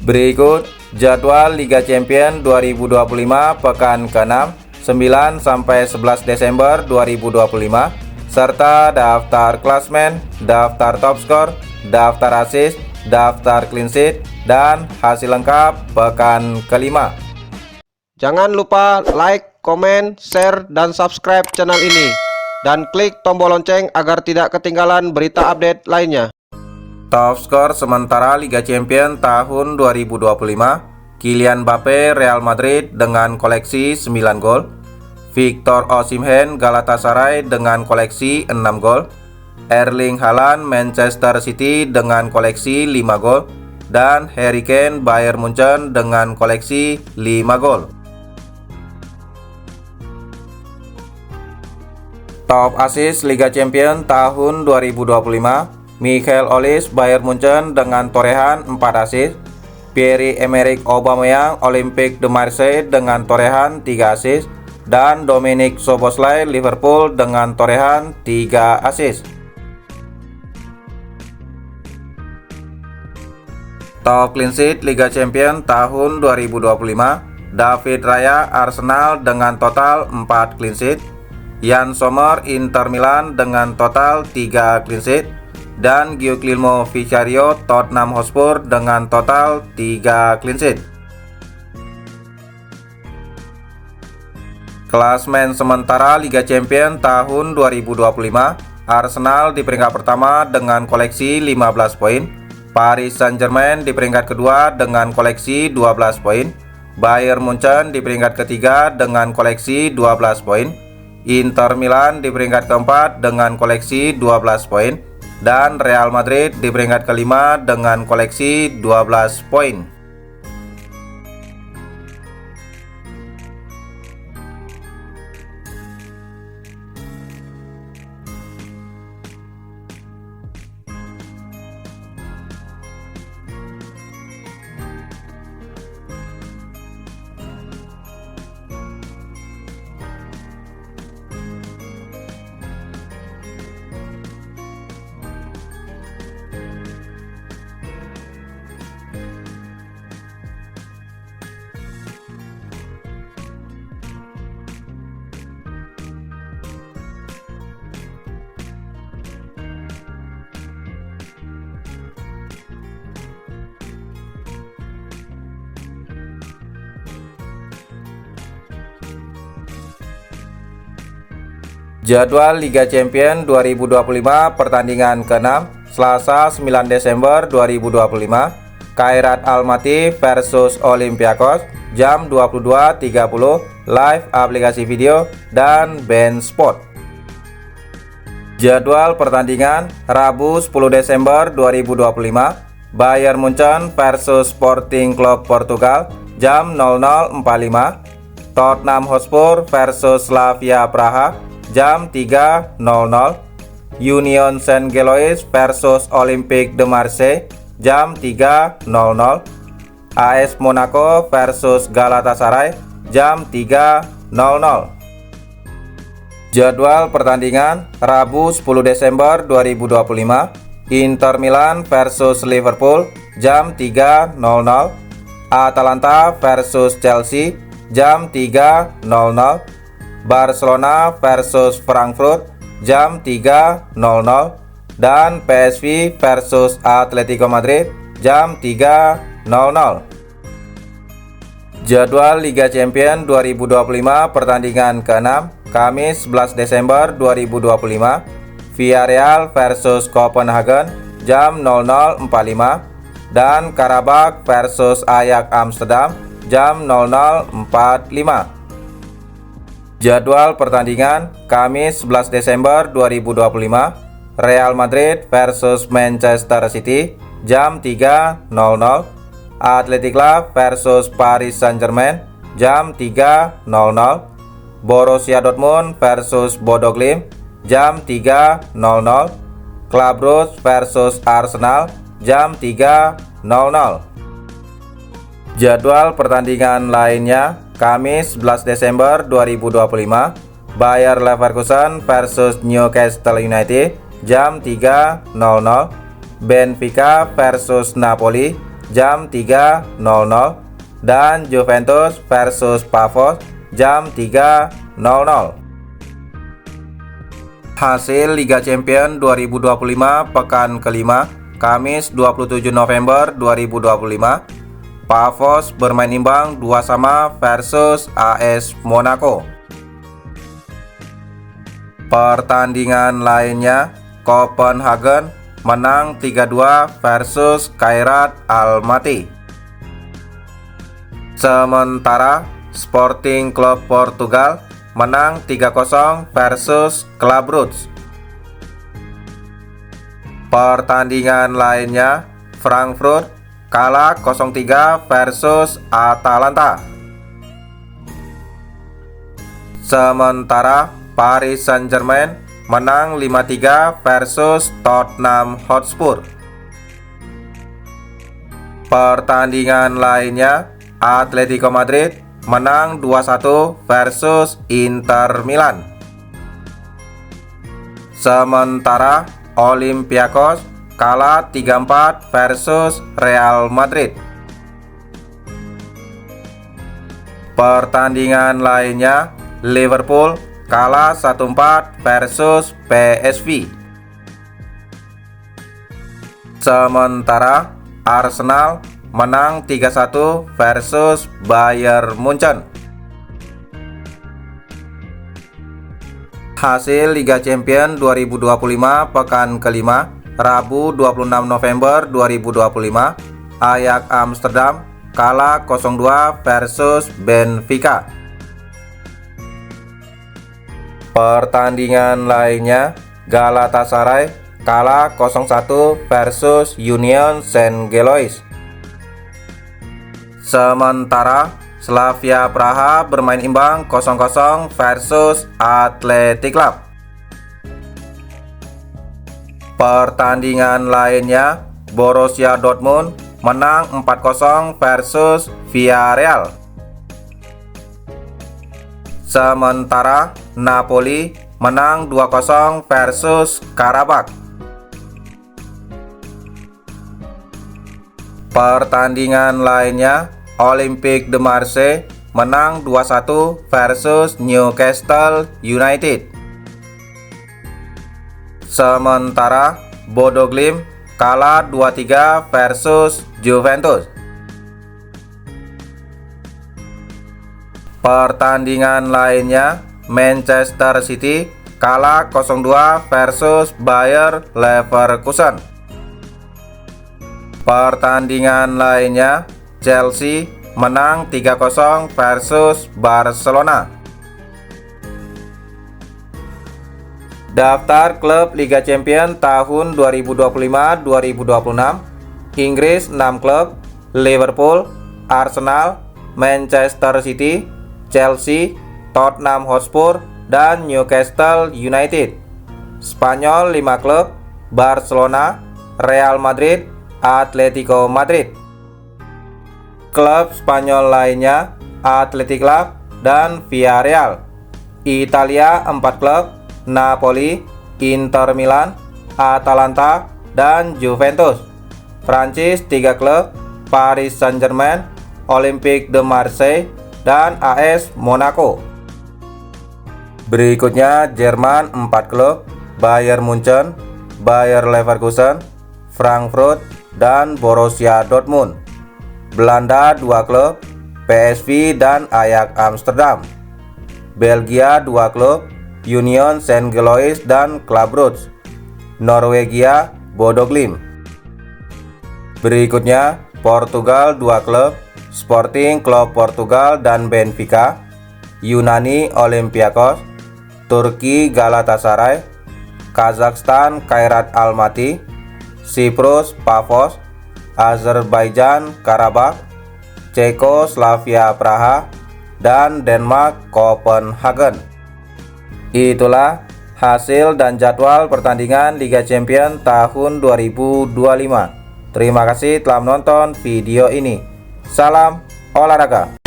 Berikut jadwal Liga Champions 2025 pekan ke-6 9 sampai 11 Desember 2025 serta daftar klasmen, daftar top skor, daftar assist, daftar clean sheet dan hasil lengkap pekan ke-5. Jangan lupa like, komen, share, dan subscribe channel ini dan klik tombol lonceng agar tidak ketinggalan berita update lainnya. Top skor sementara Liga Champions tahun 2025, Kylian Mbappe Real Madrid dengan koleksi 9 gol, Victor Osimhen Galatasaray dengan koleksi 6 gol, Erling Haaland Manchester City dengan koleksi 5 gol, dan Harry Kane Bayern Munchen dengan koleksi 5 gol. Top assist Liga Champions tahun 2025, Michael Olise Bayern Munchen dengan torehan 4 assist, Pierre-Emerick Aubameyang Olympique de Marseille dengan torehan 3 assist, dan Dominic Szoboszlai Liverpool dengan torehan 3 assist. Top clean sheet Liga Champions tahun 2025, David Raya Arsenal dengan total 4 clean sheet, Yann Sommer Inter Milan dengan total 3 clean sheet, dan Guglielmo Vicario Tottenham Hotspur dengan total 3 clean sheet. Klasmen sementara Liga Champions tahun 2025, Arsenal di peringkat pertama dengan koleksi 15 poin, Paris Saint-Germain di peringkat kedua dengan koleksi 12 poin, Bayern Munchen di peringkat ketiga dengan koleksi 12 poin, Inter Milan di peringkat keempat dengan koleksi 12 poin, dan Real Madrid di peringkat kelima dengan koleksi 12 poin. Jadwal Liga Champions 2025 pertandingan ke-6 Selasa 9 Desember 2025, Kairat Almaty versus Olympiakos jam 22.30 live aplikasi video dan BeIN Sport. Jadwal pertandingan Rabu 10 Desember 2025, Bayern Munchen versus Sporting Club Portugal jam 00.45, Tottenham Hotspur versus Slavia Praha jam 3.00, Union Saint-Gilloise versus Olympique de Marseille jam 3.00, AS Monaco versus Galatasaray jam 3.00. Jadwal pertandingan Rabu 10 Desember 2025, Inter Milan versus Liverpool jam 3.00, Atalanta versus Chelsea jam 3.00, Barcelona versus Frankfurt jam 3.00, dan PSV versus Atletico Madrid jam 3.00. Jadwal Liga Champions 2025 pertandingan ke-6 Kamis 11 Desember 2025, Villarreal versus Copenhagen jam 00.45, dan Karabakh versus Ajax Amsterdam jam 00.45. Jadwal pertandingan Kamis 11 Desember 2025, Real Madrid versus Manchester City jam 3.00, Athletic Club versus Paris Saint-Germain jam 3.00, Borussia Dortmund versus Bodo Glimt jam 3.00, Club Brugge versus Arsenal jam 3.00. Jadwal pertandingan lainnya Kamis 11 Desember 2025, Bayer Leverkusen versus Newcastle United jam 3.00, Benfica versus Napoli jam 3.00 dan Juventus versus Pafos jam 3.00. Hasil Liga Champions 2025 pekan kelima, Kamis 27 November 2025. Pafos bermain imbang 2-2 versus AS Monaco. Pertandingan lainnya, Copenhagen menang 3-2 versus Kairat Almaty. Sementara Sporting Club Portugal menang 3-0 versus Club Brugge. Pertandingan lainnya, Frankfurt kalah 0-3 versus Atalanta. Sementara Paris Saint-Germain menang 5-3 versus Tottenham Hotspur. Pertandingan lainnya, Atletico Madrid menang 2-1 versus Inter Milan. Sementara Olympiakos kalah 3-4 versus Real Madrid. Pertandingan lainnya, Liverpool kalah 1-4 versus PSV. Sementara Arsenal menang 3-1 versus Bayern Munchen. Hasil Liga Champions 2025 pekan kelima, Rabu 26 November 2025. Ajax Amsterdam kalah 0-2 versus Benfica. Pertandingan lainnya, Galatasaray kalah 0-1 versus Union Saint-Gilloise. Sementara Slavia Praha bermain imbang 0-0 versus Athletic Club. Pertandingan lainnya, Borussia Dortmund menang 4-0 versus Villarreal. Sementara Napoli menang 2-0 versus Karabakh. Pertandingan lainnya, Olympique de Marseille menang 2-1 versus Newcastle United. Sementara Bodo Glimt kalah 2-3 versus Juventus. Pertandingan lainnya, Manchester City kalah 0-2 versus Bayer Leverkusen. Pertandingan lainnya, Chelsea menang 3-0 versus Barcelona. Daftar klub Liga Champions tahun 2025-2026. Inggris 6 klub: Liverpool, Arsenal, Manchester City, Chelsea, Tottenham Hotspur, dan Newcastle United. Spanyol 5 klub: Barcelona, Real Madrid, Atletico Madrid. Klub Spanyol lainnya, Athletic Club dan Villarreal. Italia 4 klub: Napoli, Inter Milan, Atalanta, dan Juventus. Prancis 3 klub: Paris Saint-Germain, Olympique de Marseille, dan AS Monaco. Berikutnya Jerman 4 klub: Bayern Munchen, Bayer Leverkusen, Frankfurt, dan Borussia Dortmund. Belanda 2 klub: PSV dan Ajax Amsterdam. Belgia 2 klub: Union Saint-Gilloise dan Club Brugge. Norwegia, Bodo Glimt. Berikutnya Portugal 2 klub: Sporting Club Portugal dan Benfica. Yunani Olympiakos. Turki Galatasaray. Kazakhstan Kairat Almaty. Siprus Pafos. Azerbaijan Karabakh. Cekoslovakia Praha, dan Denmark Copenhagen. Itulah hasil dan jadwal pertandingan Liga Champions tahun 2025. Terima kasih telah menonton video ini. Salam olahraga.